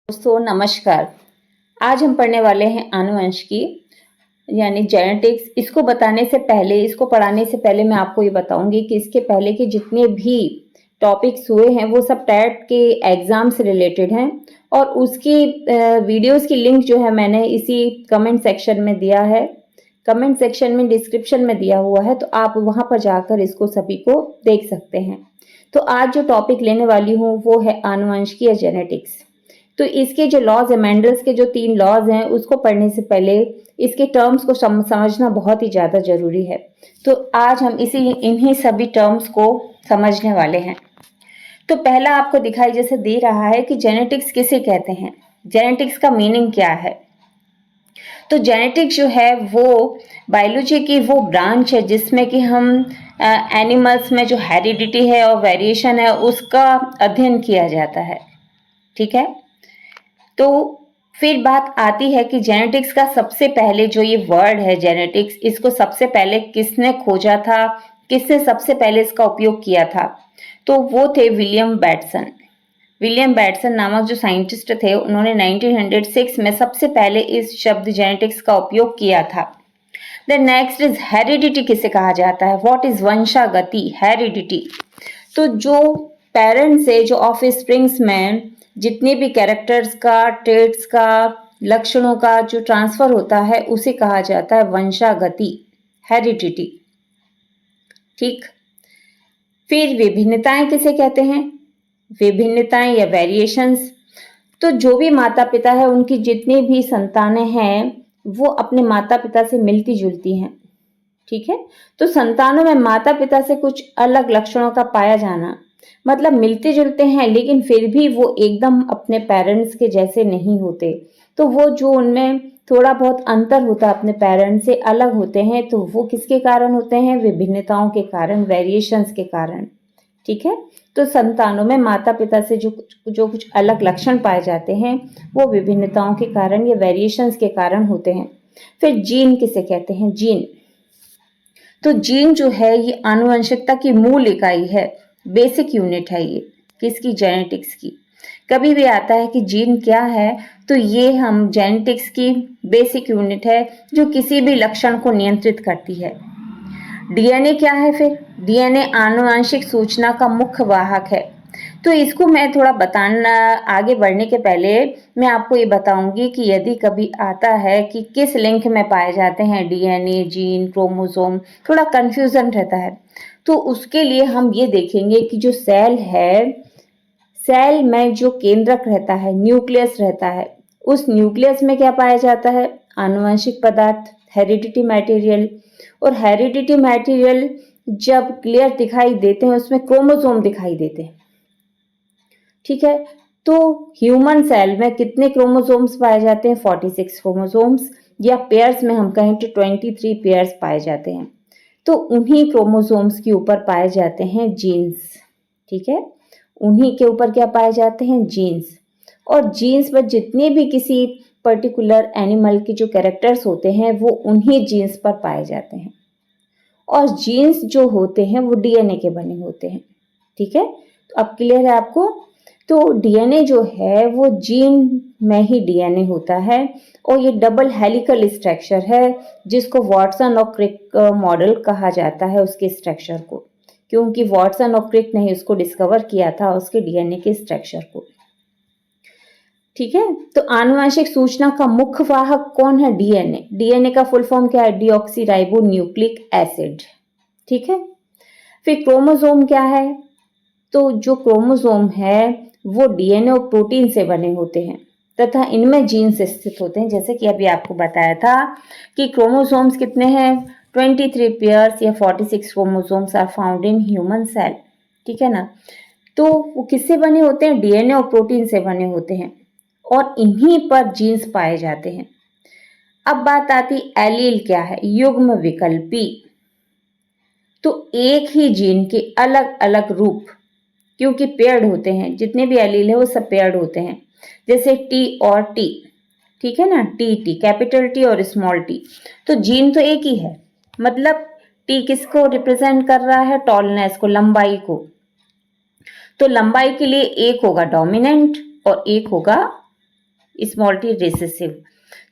दोस्तों नमस्कार। आज हम पढ़ने वाले हैं आनुवंशिकी यानी जेनेटिक्स। इसको पढ़ाने से पहले मैं आपको ये बताऊंगी कि इसके पहले के जितने भी टॉपिक्स हुए हैं वो सब टेट के एग्जाम से रिलेटेड हैं और उसकी वीडियोस की लिंक जो है मैंने इसी कमेंट सेक्शन में दिया है। कमेंट सेक्शन में डिस्क्रिप्शन में दिया हुआ है, तो आप वहां पर जाकर इसको सभी को देख सकते हैं। तो आज जो टॉपिक लेने वाली हूँ वो है आनुवंशिकी या जेनेटिक्स। तो इसके जो लॉज है, मेंडल्स के जो 3 लॉज हैं, उसको पढ़ने से पहले इसके टर्म्स को समझना बहुत ही ज़्यादा ज़रूरी है। तो आज हम इन्हीं सभी टर्म्स को समझने वाले हैं। तो पहला आपको दिखाई जैसे दे रहा है कि जेनेटिक्स किसे कहते हैं, जेनेटिक्स का मीनिंग क्या है। तो जेनेटिक्स जो है वो बायोलॉजी की वो ब्रांच है जिसमें कि हम एनिमल्स में जो हेरिडिटी है और वेरिएशन है उसका अध्ययन किया जाता है। ठीक है, तो फिर बात आती है कि जेनेटिक्स का सबसे पहले जो ये वर्ड है जेनेटिक्स, इसको सबसे पहले किसने खोजा था, किसने सबसे पहले इसका उपयोग किया था, तो वो थे विलियम बैटसन। विलियम बैटसन नामक जो साइंटिस्ट थे, उन्होंने 1906 में सबसे पहले इस शब्द जेनेटिक्स का उपयोग किया था। The next is heredity. किसे कहा जाता है, व्हाट इज वंशागति, हेरिडिटी। तो जो पेरेंट्स से जो ऑफ स्प्रिंग्स में जितने भी कैरेक्टर्स का, ट्रेट्स का, लक्षणों का जो ट्रांसफर होता है उसे कहा जाता है वंशागति, हेरिडिटी। ठीक, फिर विभिन्नताएं किसे कहते हैं, विभिन्नताएं या वेरिएशंस। तो जो भी माता पिता है उनकी जितनी भी संतानें हैं वो अपने माता पिता से मिलती जुलती हैं। ठीक है, तो संतानों में माता पिता से कुछ अलग लक्षणों का पाया जाना, मतलब मिलते जुलते हैं लेकिन फिर भी वो एकदम अपने पेरेंट्स के जैसे नहीं होते। तो वो जो उनमें थोड़ा बहुत अंतर होता है, अपने पेरेंट्स से अलग होते हैं, तो वो किसके कारण होते हैं, विभिन्नताओं के कारण, वेरिएशंस के कारण। ठीक है, तो संतानों में माता पिता से जो कुछ अलग लक्षण पाए जाते हैं वो विभिन्नताओं के कारण या वेरिएशंस के कारण होते हैं। फिर जीन किसे कहते हैं, जीन। तो जीन जो है ये आनुवंशिकता की मूल इकाई है, बेसिक यूनिट है ये किसकी, जेनेटिक्स की। कभी भी आता है कि जीन क्या है, तो ये हम जेनेटिक्स की बेसिक यूनिट है जो किसी भी लक्षण को नियंत्रित करती है। डीएनए क्या है, फिर डीएनए आनुवंशिक सूचना का मुख्य वाहक है। तो इसको मैं थोड़ा बताना, आगे बढ़ने के पहले मैं आपको ये बताऊंगी कि यदि कभी आता है कि किस लिंक में पाए जाते हैं डीएनए, जीन, क्रोमोसोम, थोड़ा कंफ्यूजन रहता है, तो उसके लिए हम ये देखेंगे कि जो सेल है, सेल में जो केंद्रक रहता है, न्यूक्लियस रहता है, उस न्यूक्लियस में क्या पाया जाता है, आनुवंशिक पदार्थ, हेरिडिटी मटेरियल। और हेरिडिटी मटेरियल जब क्लियर दिखाई देते हैं उसमें क्रोमोसोम दिखाई देते हैं। ठीक है, तो ह्यूमन सेल में कितने क्रोमोसोम्स पाए जाते हैं, 46 क्रोमोसोम्स, या पेयर्स में हम कहें तो 23 पेयर्स पाए जाते हैं। तो उन्हीं क्रोमोसोम्स के ऊपर पाए जाते हैं जीन्स। ठीक है, उन्हीं के ऊपर क्या पाए जाते हैं, जीन्स। और जीन्स पर जितने भी किसी पर्टिकुलर एनिमल के जो कैरेक्टर्स होते हैं वो उन्हीं जीन्स पर पाए जाते हैं। और जीन्स जो होते हैं वो डीएनए के बने होते हैं। ठीक है, तो अब क्लियर है आपको। तो डीएनए जो है वो जीन में ही डीएनए होता है और ये डबल हेलिकल स्ट्रक्चर है जिसको वाटसन और क्रिक मॉडल कहा जाता है, उसके स्ट्रक्चर को, क्योंकि वाटसन और क्रिक ने उसको डिस्कवर किया था, उसके डीएनए के स्ट्रक्चर को। ठीक है, तो आनुवंशिक सूचना का मुख्य वाहक कौन है, डीएनए। डीएनए का फुल फॉर्म क्या है, डीऑक्सीराइबो न्यूक्लिक एसिड। ठीक है, फिर क्रोमोसोम क्या है, तो जो क्रोमोसोम है वो डीएनए और प्रोटीन से बने होते हैं तथा इनमें जीन्स स्थित होते हैं। जैसे कि अभी आपको बताया था कि क्रोमोसोम्स कितने हैं, 23 पेयर्स या 46 chromosomes are found in human cell. ठीक है ना, तो वो किससे बने होते हैं, डीएनए और प्रोटीन से बने होते हैं और इन्हीं पर जीन्स पाए जाते हैं। अब बात आती एलील क्या है, युग्म विकल्पी। तो एक ही जीन के अलग अलग रूप, क्योंकि पेयर्ड होते हैं, जितने भी एलील है वो सब पेयर्ड होते हैं, जैसे टी और टी। ठीक है ना, टी टी, कैपिटल टी और स्मॉल टी। तो जीन तो एक ही है, मतलब टी किसको रिप्रेजेंट कर रहा है, टॉलनेस को, लंबाई को। तो लंबाई के लिए एक होगा डोमिनेंट और एक होगा स्मॉल टी रिसेसिव।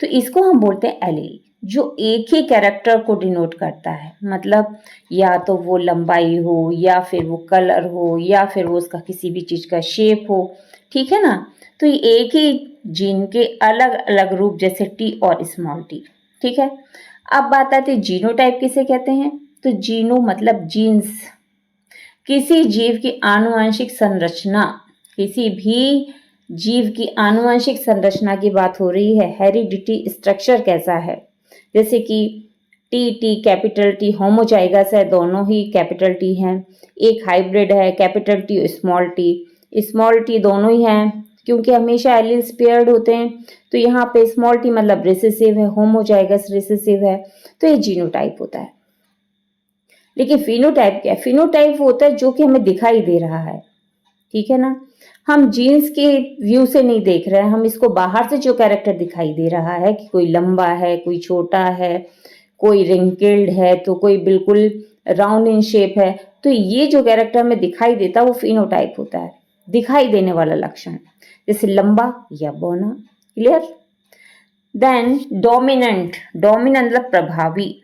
तो इसको हम बोलते हैं एलील, जो एक ही कैरेक्टर को डिनोट करता है, मतलब या तो वो लंबाई हो या फिर वो कलर हो या फिर वो उसका किसी भी चीज़ का शेप हो, ठीक है ना। तो ये एक ही जीन के अलग अलग रूप, जैसे टी और स्मॉल टी, ठीक है। अब बात आती है जीनोटाइप किसे कहते हैं। तो जीनो मतलब जीन्स, किसी जीव की आनुवंशिक संरचना, किसी भी जीव की आनुवंशिक संरचना की बात हो रही है, हेरिडिटी स्ट्रक्चर कैसा है। जैसे कि टी कैपिटल टी होमोजाइगस है, दोनों ही कैपिटल टी हैं। एक हाइब्रिड है कैपिटल टी स्मॉल टी दोनों ही हैं, क्योंकि हमेशा एलील्स पेयर्ड होते हैं। तो यहाँ पे स्मॉल टी मतलब रिसेसिव है, होमोजाइगस रिसेसिव है, तो ये जीनोटाइप होता है। लेकिन फिनोटाइप क्या है। फिनोटाइप होता है जो कि हमें दिखाई दे रहा है, ठीक है ना। हम जीन्स के व्यू से नहीं देख रहे हैं, हम इसको बाहर से जो कैरेक्टर दिखाई दे रहा है कि कोई लंबा है, कोई छोटा है, कोई रिंकल्ड है, तो कोई बिल्कुल राउंड इन शेप है, तो ये जो कैरेक्टर हमें दिखाई देता है वो फिनोटाइप होता है, दिखाई देने वाला लक्षण, जैसे लंबा या बौना। क्लियर। देन डोमिनेंट, डोमिनेंट मतलब प्रभावी,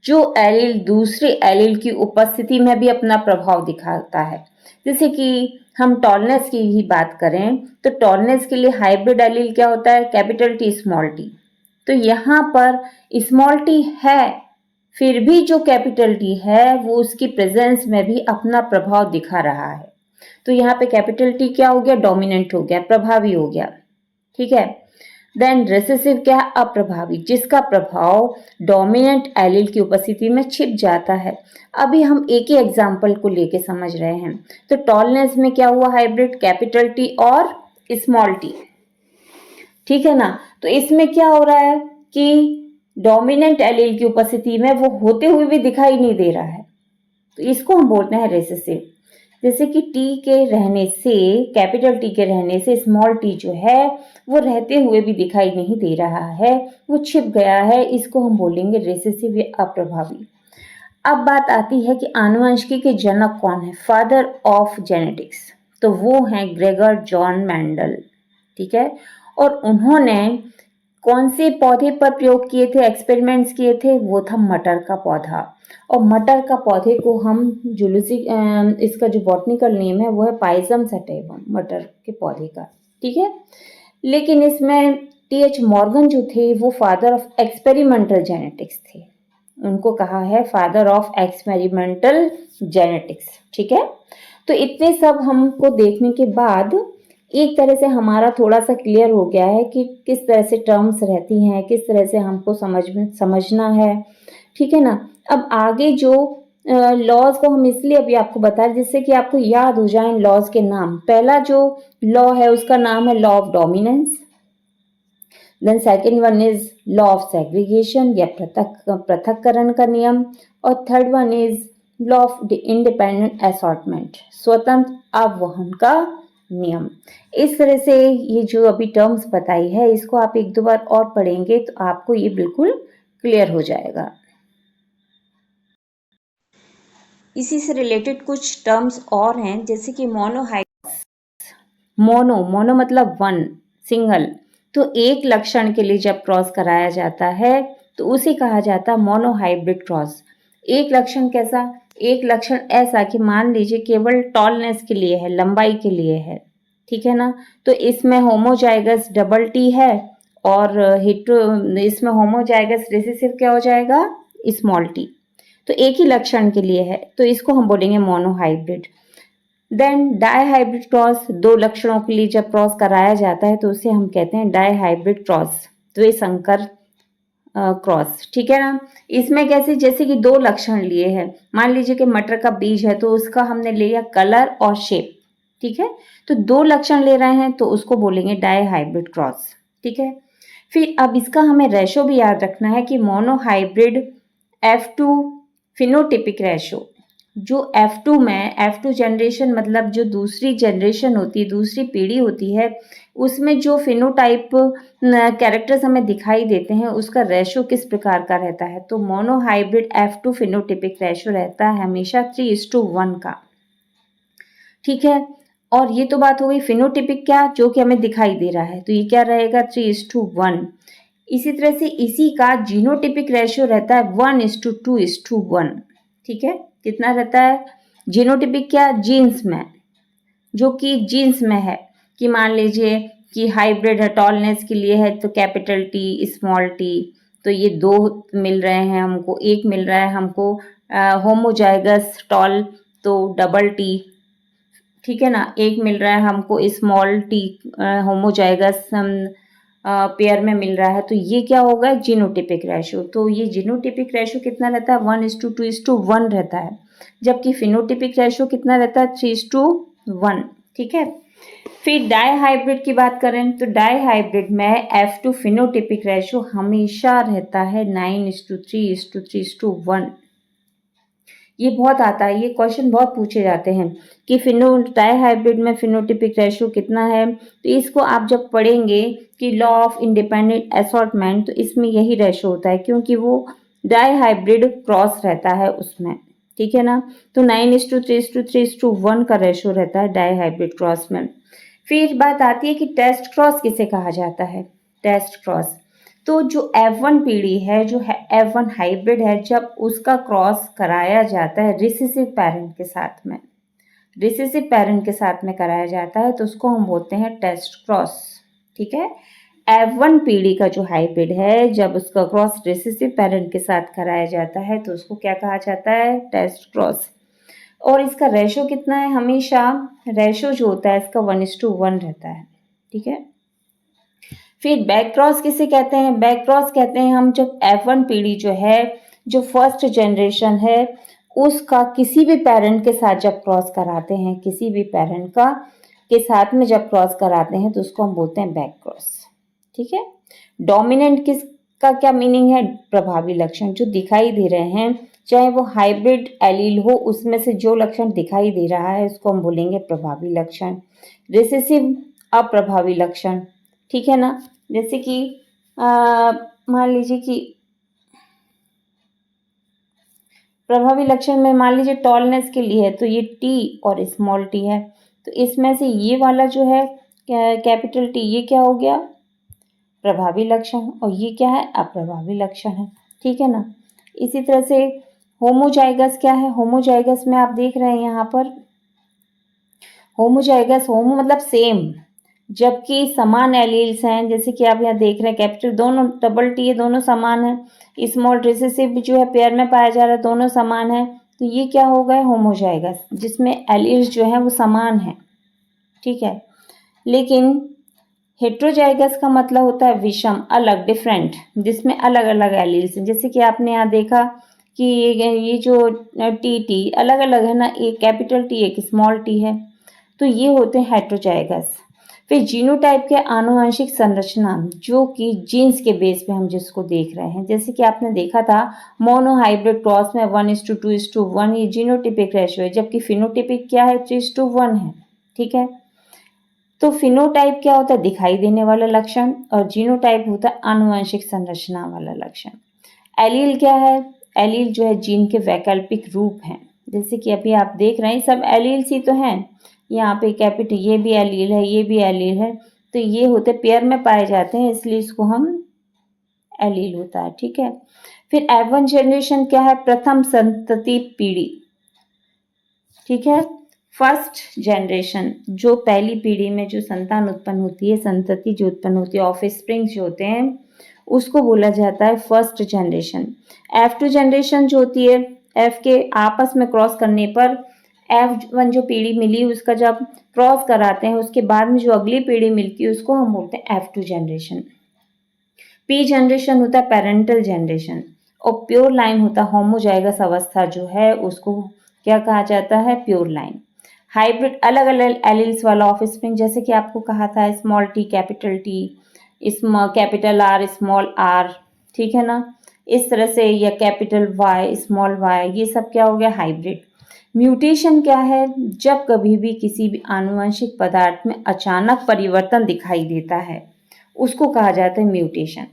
जो एलील दूसरे एलील की उपस्थिति में भी अपना प्रभाव दिखाता है। जैसे कि हम टॉलनेस की ही बात करें तो टॉलनेस के लिए हाइब्रिड एलील क्या होता है, कैपिटल टी स्मॉल टी। तो यहाँ पर स्मॉल टी है, फिर भी जो कैपिटल टी है वो उसकी प्रेजेंस में भी अपना प्रभाव दिखा रहा है। तो यहाँ पे कैपिटल टी क्या हो गया, डोमिनेंट हो गया, प्रभावी हो गया, ठीक है। देन रिसेसिव क्या, अप्रभावी, जिसका प्रभाव डोमिनेंट एलील की उपस्थिति में छिप जाता है। अभी हम एक ही एग्जाम्पल को लेके समझ रहे हैं। तो टॉलनेस में क्या हुआ, हाइब्रिड कैपिटल टी और स्मॉल टी, ठीक है ना। तो इसमें क्या हो रहा है कि डोमिनेंट एलील की उपस्थिति में वो होते हुए भी दिखाई नहीं दे रहा है, तो इसको हम बोलते हैं रिसेसिव। जैसे कि टी के रहने से, कैपिटल टी के रहने से स्मॉल टी जो है वो रहते हुए भी दिखाई नहीं दे रहा है, वो छिप गया है, इसको हम बोलेंगे रिसेसिव या अप्रभावी। अब बात आती है कि आनुवंशिकी के जनक कौन है, फादर ऑफ जेनेटिक्स। तो वो हैं ग्रेगर जॉन मैंडल, ठीक है। और उन्होंने कौन से पौधे पर प्रयोग किए थे, एक्सपेरिमेंट्स किए थे, वो था मटर का पौधा। और मटर का पौधे को हम जुलूसी, इसका जो बॉटनिकल नेम है वो है पाइजम सैटिवम, मटर के पौधे का, ठीक है। लेकिन इसमें टी.एच. मॉर्गन जो थे वो फादर ऑफ एक्सपेरिमेंटल जेनेटिक्स थे, उनको कहा है फादर ऑफ एक्सपेरिमेंटल जेनेटिक्स, ठीक है। तो इतने सब हमको देखने के बाद एक तरह से हमारा थोड़ा सा क्लियर हो गया है कि किस तरह से टर्म्स रहती हैं, किस तरह से हमको समझना है, ठीक है ना। अब आगे जो लॉज को हम इसलिए अभी आपको बता रहे जिससे कि आपको याद हो जाए लॉज के नाम। पहला जो लॉ है उसका नाम है law of dominance, then second one is law of segregation या पृथक्करण का नियम, और third one is law of independent assortment, स्वतंत्र अववहन का नियम। इस तरह से ये जो अभी टर्म्स बताई है इसको आप एक दो बार और पढ़ेंगे तो आपको ये बिल्कुल क्लियर हो जाएगा। इसी से रिलेटेड कुछ टर्म्स और हैं, जैसे कि मोनो मतलब वन, सिंगल। तो एक लक्षण के लिए जब क्रॉस कराया जाता है तो उसे कहा जाता है मोनोहाइब्रिड क्रॉस। एक लक्षण कैसा, एक लक्षण ऐसा कि मान लीजिए केवल टॉलनेस के लिए है, लंबाई के लिए है, ठीक है ना। तो इसमें होमोजाइगस डबल टी है और इसमें होमोजाइगस रिसेसिव क्या हो जाएगा, स्मॉल टी। तो एक ही लक्षण के लिए है तो इसको हम बोलेंगे मोनोहाइब्रिड। देन डाईहाइब्रिड क्रॉस, दो लक्षणों के लिए जब क्रॉस कराया जाता है तो उसे हम कहते हैं डाईहाइब्रिड क्रॉस, द्विसंकर क्रॉस, ठीक है ना। इसमें कैसे, जैसे कि दो लक्षण लिए हैं, मान लीजिए कि मटर का बीज है तो उसका हमने लिया कलर और शेप, ठीक है। तो दो लक्षण ले रहे हैं तो उसको बोलेंगे डाईहाइब्रिड क्रॉस, ठीक है। फिर अब इसका हमें रेशो भी याद रखना है कि मोनोहाइब्रिड F2 फिनोटिपिक रेशो, जो F2 में, F2 जनरेशन मतलब जो दूसरी जनरेशन होती है, दूसरी पीढ़ी होती है, उसमें जो फिनोटाइप कैरेक्टर्स हमें दिखाई देते हैं उसका रेशो किस प्रकार का रहता है। तो मोनोहाइब्रिड F2 फिनोटिपिक रेशो रहता है हमेशा 3:1 का, ठीक है। और ये तो बात हो गई फिनोटिपिक क्या, जो कि हमें दिखाई दे रहा है, तो ये क्या रहेगा 3:1। इसी तरह से इसी का जीनोटिपिक रेशियो रहता है 1:2:1। ठीक है, कितना रहता है जीनोटिपिक क्या, जीन्स में, जो कि जीन्स में है कि मान लीजिए कि हाइब्रिड है, टॉलनेस के लिए है तो कैपिटल टी स्मॉल टी, तो ये दो मिल रहे हैं हमको, एक मिल रहा है हमको होमोजाइगस टॉल तो डबल टी, ठीक है ना, एक मिल रहा है हमको स्मॉल टी होमोजाइगस पेयर में मिल रहा है, तो ये क्या होगा जीनोटिपिक रेशियो। तो ये जीनोटिपिक रेशियो कितना रहता है 1:2:1 रहता है, जबकि फिनोटिपिक रेशियो कितना रहता है 3:1। ठीक है, फिर डाई हाइब्रिड की बात करें तो डाई हाइब्रिड में F2 फिनोटिपिक रेशियो हमेशा रहता है 9:3:3:1। ये बहुत आता है, ये क्वेश्चन बहुत पूछे जाते हैं कि फिनो डाई हाइब्रिड में फिनोटिपिक रेशियो कितना है, तो इसको आप जब पढ़ेंगे कि लॉ ऑफ इंडिपेंडेंट असॉर्टमेंट, तो इसमें यही रेशियो होता है क्योंकि वो डाई हाइब्रिड क्रॉस रहता है उसमें, ठीक है ना, तो 9:3:3:1 का रेशियो रहता है डाई हाइब्रिड क्रॉस में। फिर बात आती है कि टेस्ट क्रॉस किसे कहा जाता है, टेस्ट क्रॉस, तो जो F1 पीढ़ी है, जो F1 हाइब्रिड है, जब उसका क्रॉस कराया जाता है रिसेसिव पैरेंट के साथ में, रिसेसिव पैरेंट के साथ में कराया जाता है तो उसको हम बोलते हैं टेस्ट क्रॉस। ठीक है, F1 पीढ़ी का जो हाइब्रिड है, जब उसका क्रॉस रिसेसिव पैरेंट के साथ कराया जाता है तो उसको क्या कहा जाता है, टेस्ट क्रॉस। और इसका रेशो कितना है, हमेशा रेशो जो होता है इसका 1:1 रहता है। ठीक है, फिर बैक क्रॉस किसे कहते हैं, बैक क्रॉस कहते हैं हम जब F1 पीढ़ी जो है, जो फर्स्ट जनरेशन है, उसका किसी भी पेरेंट के साथ जब क्रॉस कराते हैं, किसी भी पेरेंट का के साथ में जब क्रॉस कराते हैं तो उसको हम बोलते हैं बैक क्रॉस। ठीक है, डोमिनेंट किसका क्या मीनिंग है, प्रभावी लक्षण जो दिखाई दे रहे हैं, चाहे वो हाइब्रिड एलील हो, उसमें से जो लक्षण दिखाई दे रहा है उसको हम बोलेंगे प्रभावी लक्षण। रिसेसिव अप्रभावी लक्षण, ठीक है ना, जैसे कि मान लीजिए कि प्रभावी लक्षण में मान लीजिए टॉलनेस के लिए है तो ये टी और स्मॉल टी है, तो इसमें से ये वाला जो है कैपिटल टी, ये क्या हो गया प्रभावी लक्षण, और ये क्या है अप्रभावी लक्षण है। ठीक है ना, इसी तरह से होमोजाइगस क्या है, होमोजाइगस में आप देख रहे हैं यहाँ पर होमोजाइगस, होमो मतलब सेम, जबकि समान एलील्स हैं, जैसे कि आप यहाँ देख रहे हैं कैपिटल दोनों डबल टी है, दोनों समान है, स्मॉल रिसेसिव जो है पेयर में पाया जा रहा है, दोनों समान है, तो ये क्या हो गए होमोजाइगस, जिसमें एलील्स जो है वो समान है। ठीक है, लेकिन हेट्रोजाइगस का मतलब होता है विषम, अलग, डिफरेंट, जिसमें अलग अलग एलील्स हैं, जैसे कि आपने यहाँ देखा कि ये जो टी अलग अलग है ना, एक कैपिटल टी एक स्मॉल टी है, तो ये होते हैं हेट्रोजाइगस। फिर जीनोटाइप के आनुवंशिक संरचना, जो कि जीन्स के बेस पे हम जिसको देख रहे हैं, जैसे कि आपने देखा था मोनोहाइब्रिड क्रॉस में 1:2:1 ये जीनोटिपिक रेशियो है, जबकि फिनोटिपिक क्या है 3:1 है। ठीक है, तो फिनोटाइप क्या होता है दिखाई देने वाला लक्षण, और जीनोटाइप होता है आनुवंशिक संरचना वाला लक्षण। एलील क्या है, एलील जो है जीन के वैकल्पिक रूप हैं, जैसे कि अभी आप देख रहे हैं सब एलील्स ही तो हैं, यहाँ पे कैपिटल ये भी एलील है, ये भी एलील है, तो ये होते पेयर में पाए जाते हैं, इसलिए इसको हम एलील होता है। ठीक है, फिर F1 जनरेशन क्या है, प्रथम संतति पीढ़ी। ठीक है, फर्स्ट जनरेशन, जो पहली पीढ़ी में जो संतान उत्पन्न होती है, संतति जो उत्पन्न होती है, ऑफस्प्रिंग जो होते हैं, उसको बोला जाता है फर्स्ट जनरेशन। F2 जनरेशन जो होती है, F के आपस में क्रॉस करने पर F1 जो पीढ़ी मिली उसका जब क्रॉस कराते हैं उसके बाद में जो अगली पीढ़ी मिलती है उसको हम बोलते हैं F2 जनरेशन। P जनरेशन होता है पेरेंटल जनरेशन, और प्योर लाइन होता है होमोजाइगस अवस्था जो है उसको क्या कहा जाता है, प्योर लाइन। हाइब्रिड अलग अलग एलील्स वाला ऑफस्प्रिंग, जैसे कि आपको कहा था small T capital T, capital R small R, ठीक है ना, इस तरह से, या कैपिटल वाई स्मॉल वाई, ये सब क्या हो गया हाइब्रिड। म्यूटेशन क्या है, जब कभी भी किसी भी आनुवंशिक पदार्थ में अचानक परिवर्तन दिखाई देता है उसको कहा जाता है म्यूटेशन।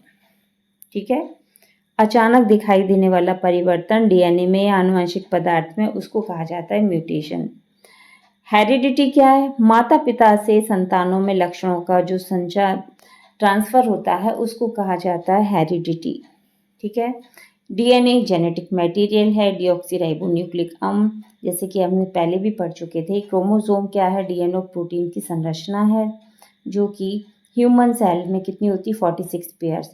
ठीक है, अचानक दिखाई देने वाला परिवर्तन डीएनए में या आनुवंशिक पदार्थ में उसको कहा जाता है म्यूटेशन। हेरिडिटी क्या है? माता पिता से संतानों में लक्षणों का जो संचार ट्रांसफर होता है उसको कहा जाता है हेरिडिटी। ठीक है। डीएनए जेनेटिक मटेरियल है, डीऑक्सीराइबोन्यूक्लिक अम्ल, जैसे कि हमने पहले भी पढ़ चुके थे। क्रोमोसोम क्या है? डीएनए प्रोटीन की संरचना है, जो कि ह्यूमन सेल में कितनी होती है? 46 पेयर्स।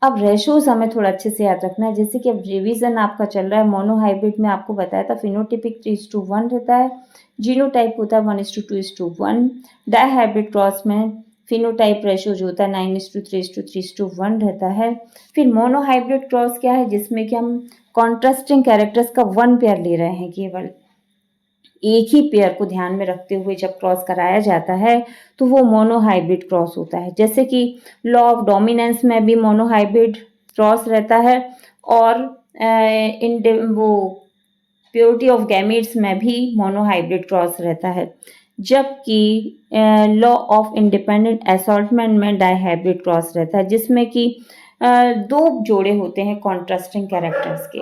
अब रेशोज हमें थोड़ा अच्छे से याद रखना है, जैसे कि अब रिवीजन आपका चल रहा है। मोनोहाइब्रिड में आपको बताया था फिनोटिपिक 3:1 रहता है, जीनोटाइप होता है 1:2:1। डाइहाइब्रिड क्रॉस में फिनोटाइप रेशो जो होता है 9:3:3:1 रहता है। फिर मोनोहाइब्रिड क्रॉस क्या है? जिसमें कि हम कॉन्ट्रास्टिंग कैरेक्टर्स का 1 पेयर ले रहे हैं, केवल एक ही पेयर को ध्यान में रखते हुए जब क्रॉस कराया जाता है तो वो मोनोहाइब्रिड क्रॉस होता है। जैसे कि लॉ ऑफ डोमिनेंस में भी मोनोहाइब्रिड क्रॉस रहता है, और वो प्योरिटी ऑफ गैमेट्स में भी मोनोहाइब्रिड क्रॉस रहता है। जबकि लॉ ऑफ इंडिपेंडेंट असॉर्टमेंट में डाइहाइब्रिड क्रॉस रहता है, जिसमें कि दो जोड़े होते हैं कॉन्ट्रास्टिंग कैरेक्टर्स के।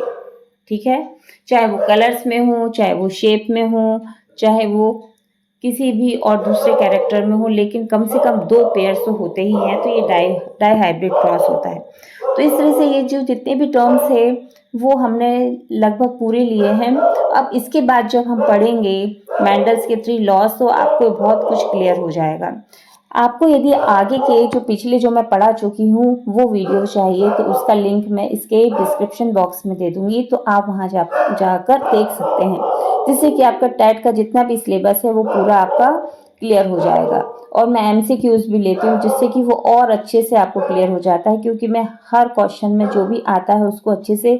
ठीक है, चाहे वो कलर्स में हो, चाहे वो शेप में हो, चाहे वो किसी भी और दूसरे कैरेक्टर में हो, लेकिन कम से कम 2 पेयर्स तो होते ही हैं, तो ये डाइहाइब्रिड क्रॉस होता है। तो इस तरह से ये जो जितने भी टर्म्स है वो हमने लगभग पूरे लिए हैं। अब इसके बाद जब हम पढ़ेंगे मेंडल्स के 3 लॉज, तो आपको बहुत कुछ क्लियर हो जाएगा। आपको यदि आगे के जो पिछले जो मैं पढ़ा चुकी हूँ वो वीडियो चाहिए तो उसका लिंक मैं इसके डिस्क्रिप्शन बॉक्स में दे दूंगी, तो आप वहाँ जाकर देख सकते हैं, जिससे कि आपका टेट का जितना भी सिलेबस है वो पूरा आपका क्लियर हो जाएगा। और मैं एमसीक्यूज भी लेती हूँ, जिससे कि वो और अच्छे से आपको क्लियर हो जाता है, क्योंकि मैं हर क्वेश्चन में जो भी आता है उसको अच्छे से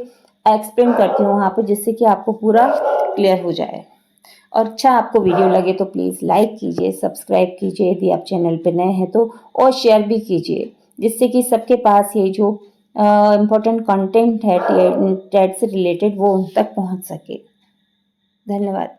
एक्सप्लेन करती हूँ वहाँ पर, जिससे कि आपको पूरा क्लियर हो जाए। और अच्छा आपको वीडियो लगे तो प्लीज़ लाइक कीजिए, सब्सक्राइब कीजिए यदि आप चैनल पे नए हैं तो, और शेयर भी कीजिए, जिससे कि सबके पास ये जो इम्पोर्टेंट कंटेंट है टेट से रिलेटेड वो उन तक पहुंच सके। धन्यवाद।